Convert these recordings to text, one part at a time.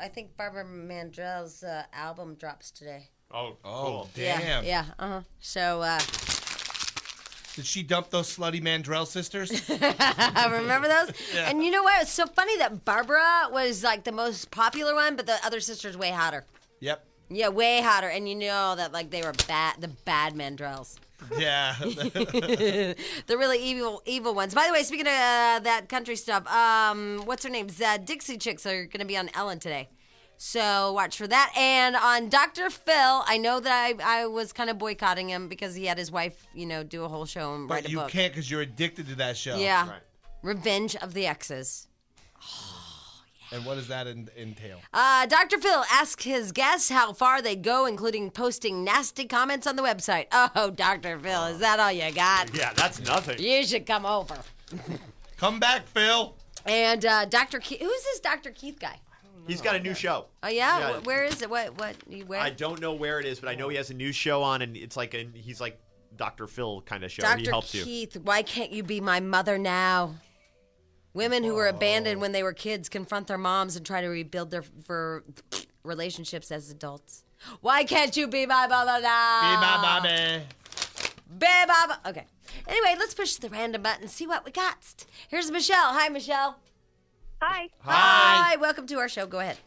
I think Barbara Mandrell's album drops today. Oh, Oh, cool. damn. Yeah. So, Did she dump those slutty Mandrell sisters? remember those? Yeah. And you know what? It's so funny that Barbara was like the most popular one, but the other sister's way hotter. Yep. Yeah, way hotter. And you know that like they were the bad Mandrells. Yeah. The really evil ones. By the way, speaking of that country stuff, what's her name? Dixie Chicks are going to be on Ellen today. So watch for that. And on Dr. Phil, I know that I was kind of boycotting him because he had his wife, do a whole show and write But a you book. can't because you're addicted to that show. Yeah. Right. Revenge of the Exes. And what does that entail? Dr. Phil asks his guests how far they'd go, including posting nasty comments on the website. Oh, Dr. Phil, is that all you got? Yeah, that's nothing. You should come over. Come back, Phil. And Dr. Keith, who's this Dr. Keith guy? He's got a new show. Oh, yeah? Yeah. Where is it? Where? I don't know where it is, but I know he has a new show on, and it's like he's like Dr. Phil kind of show. He Dr. helps you. Keith, why can't you be my mother now? Women who were abandoned when they were kids confront their moms and try to rebuild their relationships as adults. Why can't you be my mother now? Be my mommy. Be my Okay. Anyway, let's push the random button and see what we got. Here's Michelle. Hi, Michelle. Hi. Hi. Welcome to our show. Go ahead.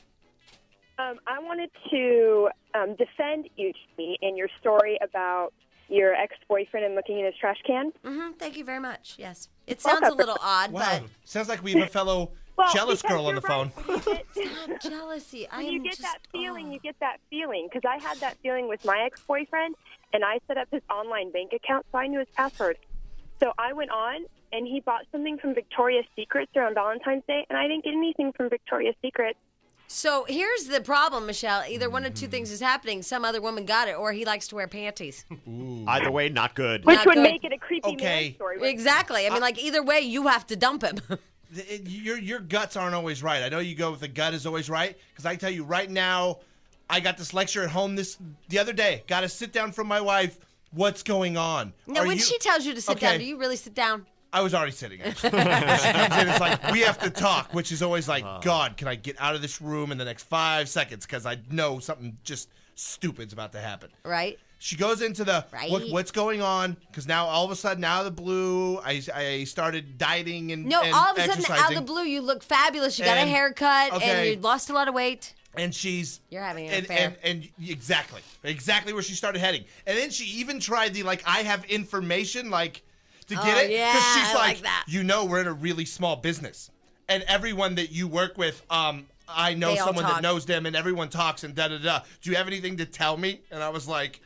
I wanted to defend you, Jamie, in your story about your ex-boyfriend and looking in his trash can. Thank you very much. Yes. It sounds a little odd, Wow. but Sounds like we have a fellow jealous because girl on you're the phone. right. it's not jealousy. When you get that feeling, you get that feeling. Because I had that feeling with my ex-boyfriend, and I set up his online bank account, so I knew his password. So I went on, and he bought something from Victoria's Secret around Valentine's Day, and I didn't get anything from Victoria's Secret. So here's the problem, Michelle. Either one of two things is happening. Some other woman got it, or he likes to wear panties. Either way, not good. Which Not would good. make it a creepy Okay. man story. Exactly. I mean, like, either way, you have to dump him. Your guts aren't always right. I know you go with the gut is always right, because I tell you right now, I got this lecture at home the other day. Got to sit down from my wife. What's going on? Now, when she tells you to sit Okay. down, do you really sit down? I was already sitting. Actually. She comes in, it's like, we have to talk, which is always like, God, can I get out of this room in the next 5 seconds? Because I know something just stupid's about to happen. Right. She goes into the Right. what's going on, because now all of a sudden, out of the blue, I started dieting and No, and all of a sudden, exercising. out of the blue, you look fabulous. You got a And- haircut, okay. and you lost a lot of weight. And she's You're having an and, affair. and exactly where she started heading. And then she even tried the I have information to get it, yeah, she's I like like that. we're in a really small business, and everyone that you work with, I know They all someone talk. that knows them, and everyone talks and da da da. Do you have anything to tell me? And I was like,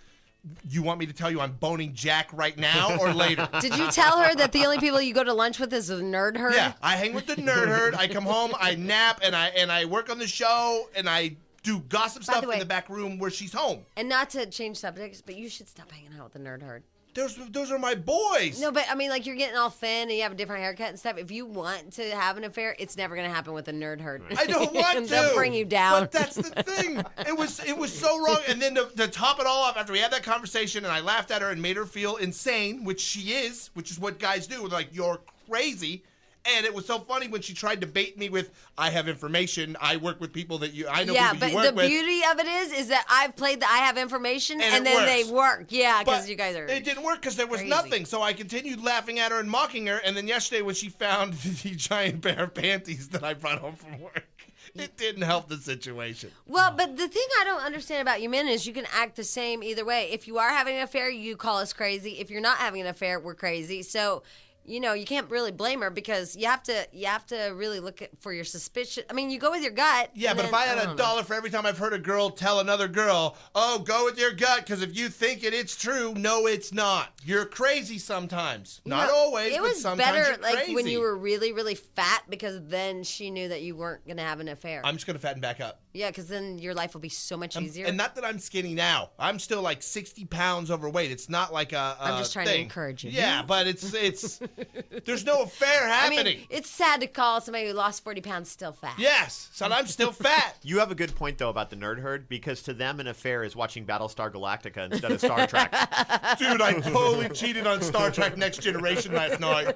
you want me to tell you I'm boning Jack right now or later? Did you tell her that the only people you go to lunch with is the nerd herd? Yeah, I hang with the nerd herd. I come home, I nap, and I work on the show, and I do gossip stuff way- in the back room where she's home. And not to change subjects, but you should stop hanging out with the nerd herd. Those are my boys. No, but I mean, like, you're getting all thin and you have a different haircut and stuff. If you want to have an affair, it's never going to happen with a nerd herd. I don't want to. They'll bring you down. But that's the thing. It was so wrong. And then to top it all off, after we had that conversation and I laughed at her and made her feel insane, which she is, which is what guys do. They're like, you're crazy. And it was so funny when she tried to bait me with, I have information. I work with people that I know Yeah, people but you work the with. beauty of it is that I've played the I have information And and it then works. they work. Yeah, because But you guys are. It didn't work because there was crazy. nothing. So I continued laughing at her and mocking her. And then yesterday when she found the giant pair of panties that I brought home from work, it didn't help the situation. Well, but the thing I don't understand about you men is you can act the same either way. If you are having an affair, you call us crazy. If you're not having an affair, we're crazy. So, you can't really blame her because you have to really look for your suspicion. I mean, you go with your gut. Yeah, and but then- if I had don't a know. dollar for every time I've heard a girl tell another girl, oh, go with your gut, because if you think it's true, no, it's not. You're crazy sometimes. Not No, always, it but was sometimes better you're crazy. when you were really, really fat because then she knew that you weren't going to have an affair. I'm just going to fatten back up. Yeah, because then your life will be so much easier. And not that I'm skinny now. I'm still 60 pounds overweight. It's not like a I'm just trying to thing. encourage you. Yeah, but it's there's no affair I happening. mean, it's sad to call somebody who lost 40 pounds still fat. Yes, so I'm still fat. You have a good point, though, about the nerd herd, because to them, an affair is watching Battlestar Galactica instead of Star Trek. Dude, I totally cheated on Star Trek Next Generation last night.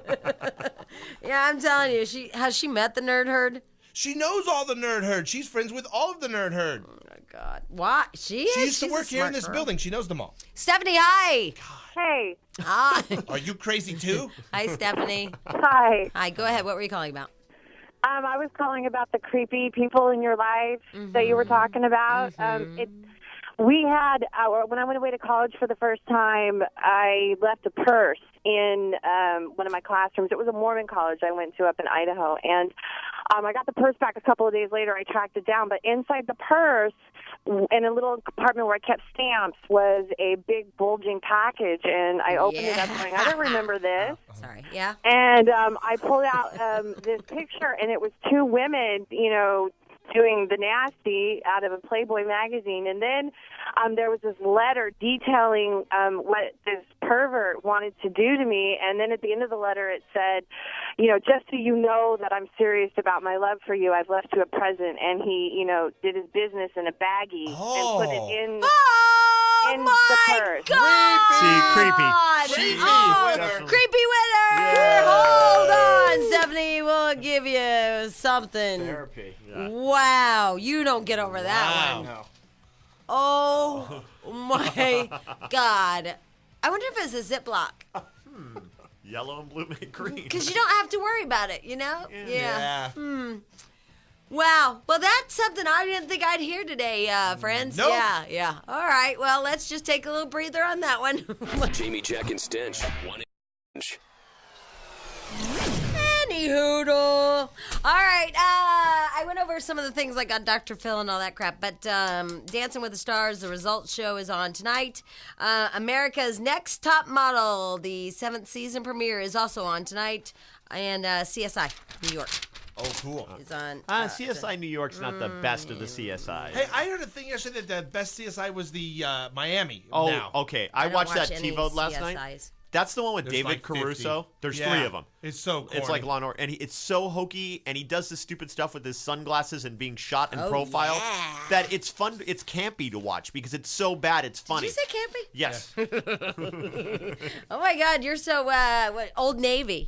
Yeah, I'm telling you. Has she met the nerd herd? She knows all the nerd herd. She's friends with all of the nerd herd. Oh, my God. What? She is? She used to She's a work here in smart this girl. building. She knows them all. Stephanie, hi. Hey. Hi. Are you crazy too? Hi, Stephanie. Hi. Hi, go ahead. What were you calling about? I was calling about the creepy people in your life that you were talking about. We had when I went away to college for the first time, I left a purse in one of my classrooms. It was a Mormon college I went to up in Idaho, and I got the purse back a couple of days later. I tracked it down, but inside the purse, in a little compartment where I kept stamps, was a big bulging package, and I opened it up going, I don't remember this. Sorry. Yeah? And I pulled out this picture, and it was two women, doing the nasty out of a Playboy magazine. And then there was this letter detailing what this pervert wanted to do to me. And then at the end of the letter it said, just so you know that I'm serious about my love for you, I've left you a present. And he, did his business in a baggie and put it in... Oh, in the my purse. God. See, creepy. Creepy Oh, winner. creepy winner. Yeah. Hold on, Stephanie. We'll give you something. Therapy. Yeah. Wow. You don't get over that one. Wow. Oh, my God. I wonder if it's a Ziploc. Yellow and blue make green. Because you don't have to worry about it, Yeah. Wow. Well, that's something I didn't think I'd hear today, friends. Nope. Yeah. All right. Well, let's just take a little breather on that one. Jamie, Jack, and Stench. 1-inch. Any hoodle. All right. I went over some of the things like on Dr. Phil and all that crap, but Dancing with the Stars, the results show is on tonight. America's Next Top Model, the 7th season premiere, is also on tonight. And CSI, New York, Oh, cool. is on. CSI New York's not the best of the CSI. Hey, I heard a thing yesterday that the best CSI was the Miami. Oh, now. okay. I don't watched watch that any TiVo last CSIs. night. That's the one with There's David like 50. Caruso. There's Yeah. 3 of them. It's so corny. It's like Law and Order, and it's so hokey, and he does this stupid stuff with his sunglasses and being shot in Oh, profile yeah. that it's fun. It's campy to watch because it's so bad. It's funny. Did you say campy? Yes. Oh my God, you're so Old Navy.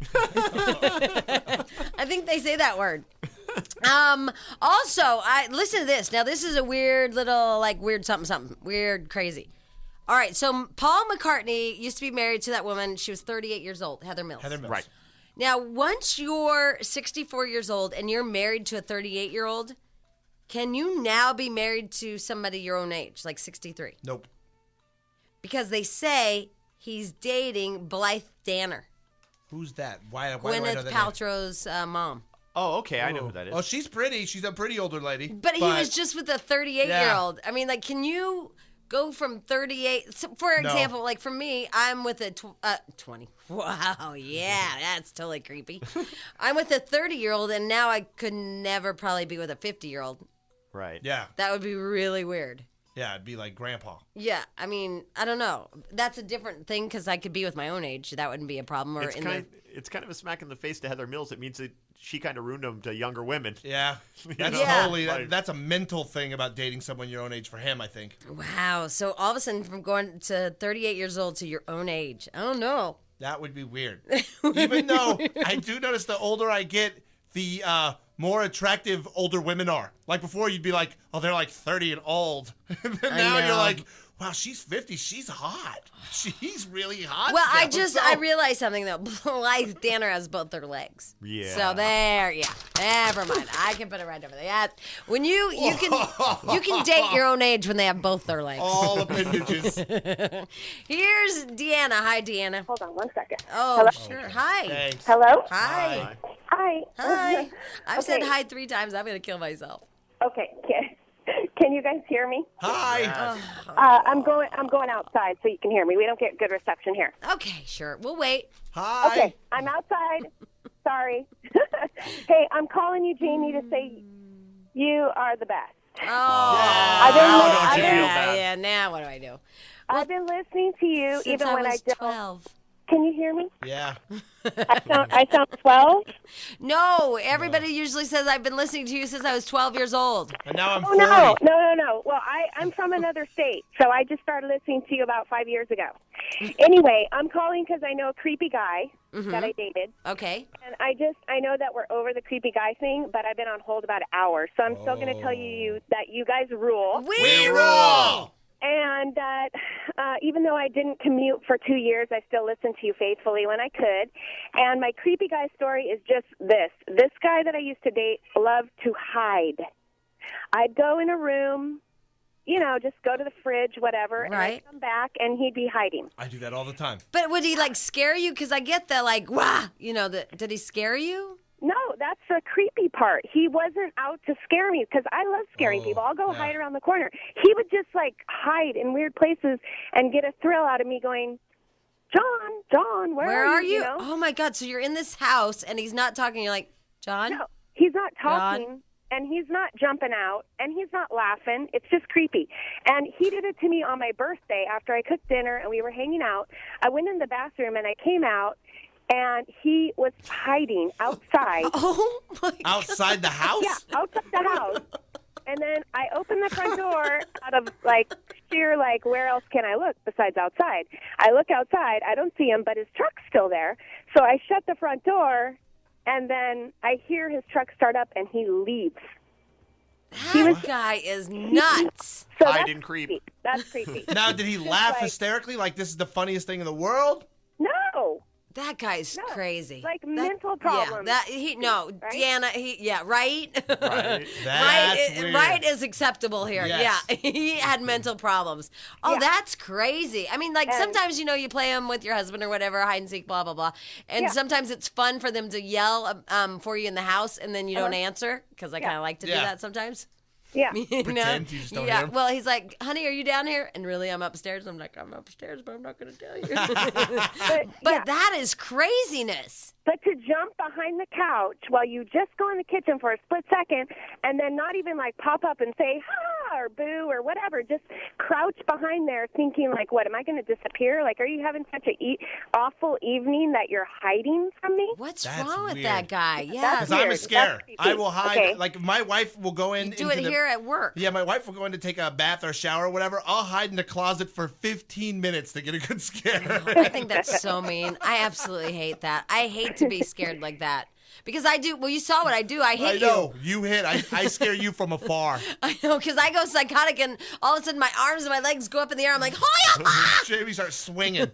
I think they say that word. Also, I listen to this. Now, this is a weird little weird something, weird crazy. All right, so Paul McCartney used to be married to that woman. She was 38 years old, Heather Mills. Heather Mills. Right. Now, once you're 64 years old and you're married to a 38-year-old, can you now be married to somebody your own age, like 63? Nope. Because they say he's dating Blythe Danner, Who's that? Why do I know Gwyneth that name? Paltrow's mom. Oh, okay. I know who that is. Oh, she's pretty. She's a pretty older lady. But he was just with a 38-year-old. I mean, can you go from 38? So for example, like for me, I'm with a 20. Wow, yeah, that's totally creepy. I'm with a 30-year-old, and now I could never probably be with a 50-year-old. Right. Yeah. That would be really weird. Yeah, it'd be like grandpa. Yeah, I mean, I don't know. That's a different thing because I could be with my own age. That wouldn't be a problem. Or It's kind of a smack in the face to Heather Mills. It means that she kind of ruined him to younger women. Yeah. That's Yeah. totally, that's a mental thing about dating someone your own age for him, I think. Wow. So all of a sudden, from going to 38 years old to your own age, I don't know. That would be weird. Even though I do notice the older I get, the more attractive older women are. Like before, you'd be like, oh, they're like 30 and old. And then now know. you're like, wow, she's 50. She's hot. She's really hot. Well, still. I realized something though. Blythe Danner has both their legs. Yeah. So never mind. I can put it right over there. Yeah. When you can date your own age when they have both their legs. All appendages. Here's Deanna. Hi, Deanna. Hold on one second. Oh, Hello? sure. Hi. Thanks. Hello? Hi. Hi. Hi. I've said Okay. hi 3 times. I'm gonna kill myself. Okay. Can you guys hear me? Hi. I'm going outside so you can hear me. We don't get good reception here. Okay, sure. We'll wait. Hi. Okay, I'm outside. Sorry. Hey, I'm calling you, Jamie, to say you are the best. Oh. I've Now don't you been, feel Yeah, bad? yeah. Now what do I do? I've been listening to you Since even I when was I don't. 12. Can you hear me? Yeah. I sound 12. No, everybody usually says I've been listening to you since I was 12 years old. And now I'm Oh, 40. no. Well, I'm from another state, so I just started listening to you about 5 years ago. Anyway, I'm calling because I know a creepy guy that I dated. Okay. And I know that we're over the creepy guy thing, but I've been on hold about an hour, so I'm still going to tell you that you guys rule. We rule! And that even though I didn't commute for 2 years, I still listened to you faithfully when I could. And my creepy guy story is just this. This guy that I used to date loved to hide. I'd go in a room, just go to the fridge, whatever, and I'd come back, and he'd be hiding. I do that all the time. But would he, scare you? Because I get the, wah, did he scare you? No, that's the creepy part. He wasn't out to scare me because I love scaring people. I'll go hide around the corner. He would just hide in weird places and get a thrill out of me going, John, where are you? Oh my God. So you're in this house and he's not talking. You're like, John? No, he's not talking. John? And he's not jumping out, and he's not laughing. It's just creepy. And he did it to me on my birthday after I cooked dinner and we were hanging out. I went in the bathroom and I came out, and he was hiding outside. Oh, my God. Outside the house? Yeah, outside the house. And then I opened the front door out of, sheer, where else can I look besides outside? I look outside. I don't see him, but his truck's still there. So I shut the front door, and then I hear his truck start up, and he leaves. That guy is nuts. So Hide that's and creep. creepy. That's creepy. Now, did he laugh hysterically like this is the funniest thing in the world? No. That guy's crazy. Mental problems. Yeah, Deanna, right? Right. That's weird. Right is acceptable here. Yes. Yeah, he had mental problems. Oh, Yeah. that's crazy. I mean, sometimes, you play them with your husband or whatever, hide and seek, blah, blah, blah. And sometimes it's fun for them to yell for you in the house and then you don't answer because I kind of like to do that sometimes. Yeah. Pretend you just don't hear him. Well, he's like, honey, are you down here? And really, I'm upstairs. I'm like, I'm upstairs, but I'm not going to tell you. But that is craziness. But to jump behind the couch while you just go in the kitchen for a split second and then not even pop up and say ha or boo or whatever, just crouch behind there thinking what, am I going to disappear? Are you having such a awful evening that you're hiding from me? What's That's wrong with weird. that guy? Yeah. Because I'm a weird. scare. That's creepy. I will hide. Okay. My wife will go in. Do it here at work. Yeah, my wife will go in to take a bath or shower or whatever. I'll hide in the closet for 15 minutes to get a good scare. I think that's so mean. I absolutely hate that. I hate to be scared like that. Because I do. Well, you saw what I do. I hit you. I know. You hit. I scare you from afar. I know, because I go psychotic and all of a sudden my arms and my legs go up in the air. I'm like, hoya! Jamie starts swinging.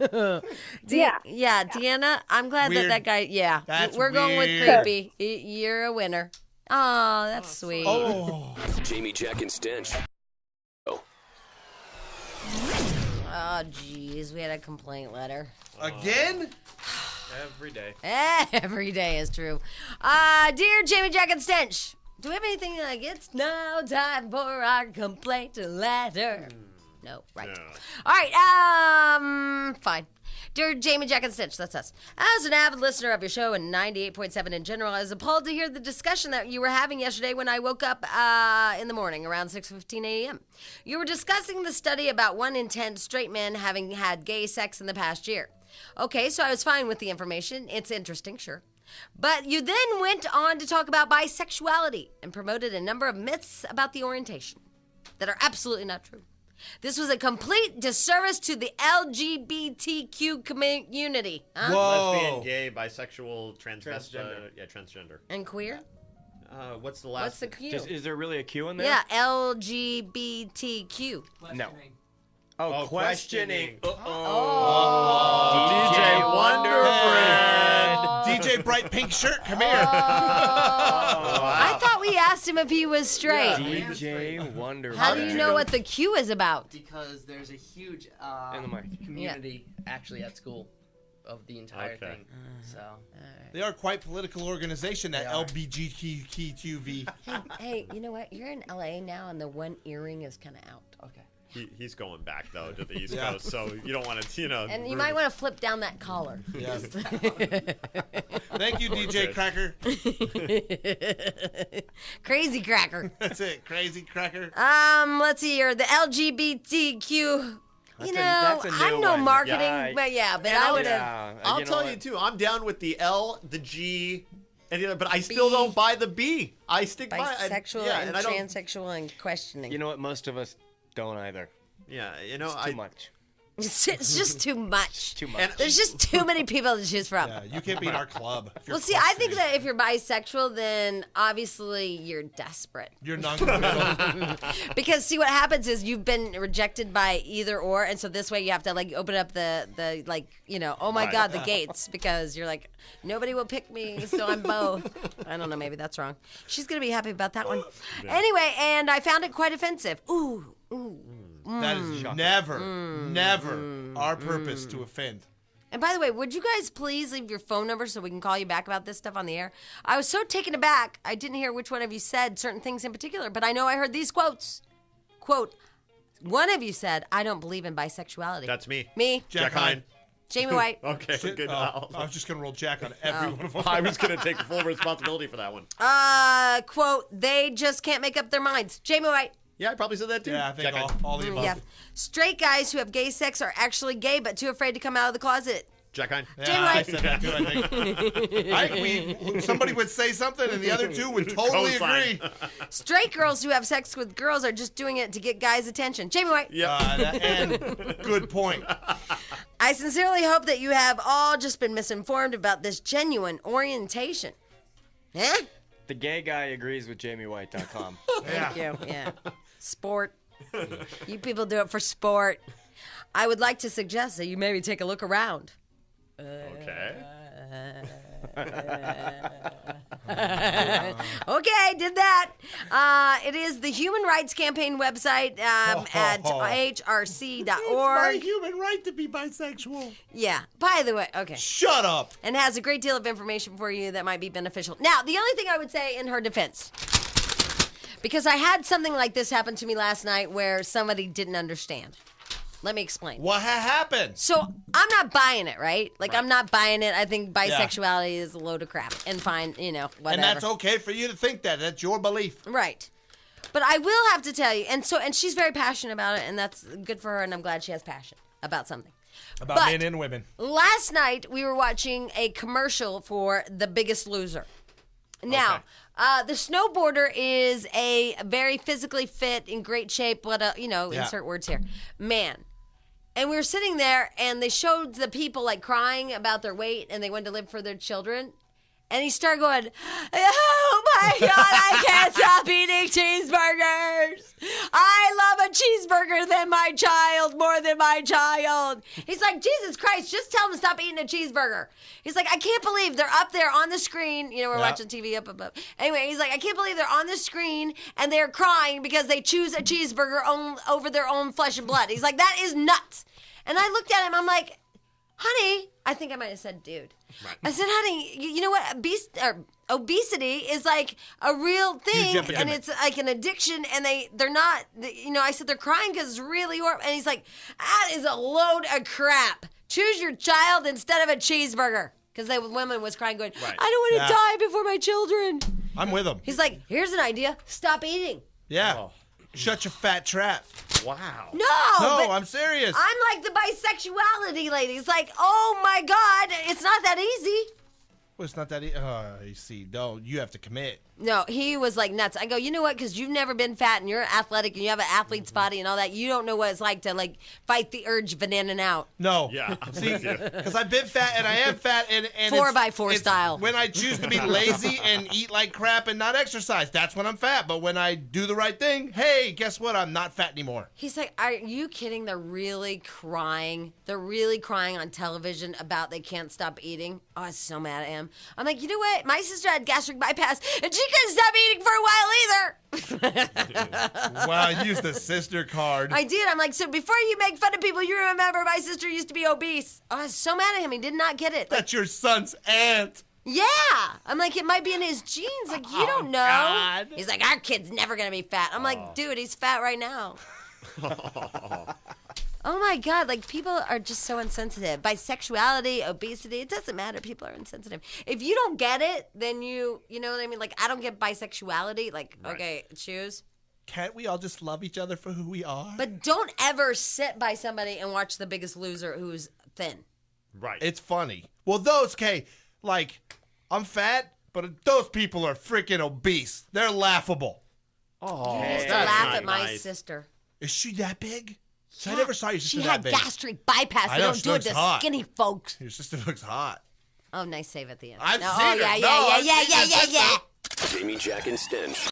Yeah, Deanna, I'm glad Weird. that guy, That's we're going with weird. creepy. You're a winner. Oh, that's sweet. Oh. Jamie, Jack, and Stench. Oh, Oh, geez, we had a complaint letter. Again? Every day. Every day is true. Dear Jamie, Jack, and Stench, do we have anything it's now time for our complaint letter? No, right. No. All right, fine. Dear Jamie, Jack, and Stench, that's us. As an avid listener of your show and 98.7 in general, I was appalled to hear the discussion that you were having yesterday when I woke up in the morning around 6:15 a.m. You were discussing the study about 1 in 10 straight men having had gay sex in the past year. Okay, so I was fine with the information. It's interesting, sure. But you then went on to talk about bisexuality and promoted a number of myths about the orientation that are absolutely not true. This was a complete disservice to the LGBTQ community. Huh? Whoa. Lesbian, gay, bisexual, transvestite. Yeah, transgender. And queer? What's the last? What's the Q? Is there really a Q in there? Yeah, LGBTQ. No. Oh, questioning. DJ Wonderfred. DJ Bright Pink Shirt, come here. I thought we asked him if he was straight. DJ Wonder. How do you know what the Q is about? Because there's a huge In the mic. community actually at school of the entire Okay. thing. So They are quite political organization, that LBGTQV. Hey, you know what? You're in LA now, and the one earring is kind of out. okay. He's going back though to the East Coast, so you don't want to, And you might want to flip down that collar. Yes. Thank you, DJ Okay. Cracker. Crazy cracker. That's it, Crazy Cracker. Let's see here. The LGBTQ That's a new I'm no one. marketing, Yeah, but but And I would have. Yeah, I'll you know tell what? you too. I'm down with the L, the G, and the other, but I still don't buy the B. I stick by Bisexual yeah, and I don't. transsexual and questioning. You know what? Most of us don't either. Yeah, It's too much. It's just too much. Too much. And There's just too many people to choose from. Yeah, you can't be in our club. if you're Well, see, I think questioning. that if you're bisexual, then obviously you're desperate. You're non-committal. Because see, what happens is you've been rejected by either or, and so this way you have to like open up the like oh my Right. god, the gates, because you're like nobody will pick me, so I'm both. I don't know, maybe that's wrong. She's gonna be happy about that one. Anyway, and I found it quite offensive. Ooh. That is never our purpose to offend. And by the way, would you guys please leave your phone number so we can call you back about this stuff on the air? I was so taken aback. I didn't hear which one of you said certain things in particular, but I know I heard these quotes. Quote, one of you said, I don't believe in bisexuality. That's me. Me, Jack Hine. Jamie White. Okay, Shit. good. Oh, I was just gonna roll Jack on every one of them. I was gonna take full responsibility for that one. Quote, they just can't make up their minds. Jamie White. Yeah, I probably said that too. Yeah, I think Jack, all the above. Yeah. Straight guys who have gay sex are actually gay, but too afraid to come out of the closet. Jack Hine. Yeah, Jamie I White. said that too, I think. Somebody would say something and the other two would totally Co-sign. agree. Straight girls who have sex with girls are just doing it to get guys' attention. Jamie White. Yeah. And good point. I sincerely hope that you have all just been misinformed about this genuine orientation. Huh? The gay guy agrees with JamieWhite.com. Thank you. Yeah. Sport. You people do it for sport. I would like to suggest that you maybe take a look around. Okay. Okay, did that. It is the Human Rights Campaign website at hrc.org. human right to be bisexual. Yeah, by the way, okay. Shut up. And has a great deal of information for you that might be beneficial. Now, the only thing I would say in her defense, because I had something like this happen to me last night where somebody didn't understand. Let me explain. What happened? So I'm not buying it, right? Like, I'm not buying it. I think bisexuality is a load of crap and fine, whatever. And that's okay for you to think that. That's your belief. Right. But I will have to tell you, and she's very passionate about it, and that's good for her, and I'm glad she has passion about something. About But men and women. last night, we were watching a commercial for The Biggest Loser. Now, the snowboarder is a very physically fit, in great shape, insert words here, man. And we were sitting there, and they showed the people, like, crying about their weight, and they wanted to live for their children. And he started going, oh, my God, I can't stop eating cheeseburgers. I love a cheeseburger than my child, more than my child. He's like, Jesus Christ, just tell them to stop eating a cheeseburger. He's like, I can't believe they're up there on the screen. We're watching TV up above. Anyway, he's like, I can't believe they're on the screen, and they're crying because they choose a cheeseburger over their own flesh and blood. He's like, that is nuts. And I looked at him, I'm like, honey, I think I might have said dude. Right. I said, honey, you know what? Obesity is like a real thing, and it's like an addiction, and they're not, I said they're crying because it's really horrible. And he's like, that is a load of crap. Choose your child instead of a cheeseburger. Because the woman was crying going, I don't want to die before my children. I'm with him. He's like, here's an idea. Stop eating. Yeah. Oh. Shut your fat trap. Wow. No, No, but I'm serious. I'm like the bisexuality lady. It's like, oh my God, it's not that easy. Well, it's not that you see, no, you have to commit. No, he was like nuts. I go, you know what? Because you've never been fat and you're athletic and you have an athlete's body and all that. You don't know what it's like to like fight the urge of an in and out. No. Yeah, I'm See, with you. because I've been fat and I am fat and 4x4 it's style. When I choose to be lazy and eat like crap and not exercise, that's when I'm fat. But when I do the right thing, hey, guess what? I'm not fat anymore. He's like, are you kidding? They're really crying. They're really crying on television about they can't stop eating. Oh, I was so mad at him. I'm like, you know what? My sister had gastric bypass and she couldn't stop eating for a while either. Wow, I used the sister card. I did. I'm like, so before you make fun of people, you remember my sister used to be obese. Oh, I was so mad at him. He did not get it. Like, That's your son's aunt. yeah. I'm like, it might be in his genes. Like, you don't know. God. He's like, our kid's never going to be fat. I'm like, dude, he's fat right now. Oh my God, like people are just so insensitive. Bisexuality, obesity, it doesn't matter. People are insensitive. If you don't get it, then you know what I mean? Like, I don't get bisexuality. Like, okay, choose. can't we all just love each other for who we are? But don't ever sit by somebody and watch The Biggest Loser who's thin. Right. It's funny. Well, like, I'm fat, but those people are freaking obese. They're laughable. Oh, I used to that's laugh not at my nice. sister. Is she that big? Yeah, I never saw your sister She that had big. gastric bypass. I They know, don't she do it looks to hot. skinny folks. Your sister looks hot. Oh, nice save at the end. I've No, seen oh, her. yeah, No, yeah, I've yeah, seen yeah, your yeah, yeah, sister. yeah. Jamie, Jack, and Stench.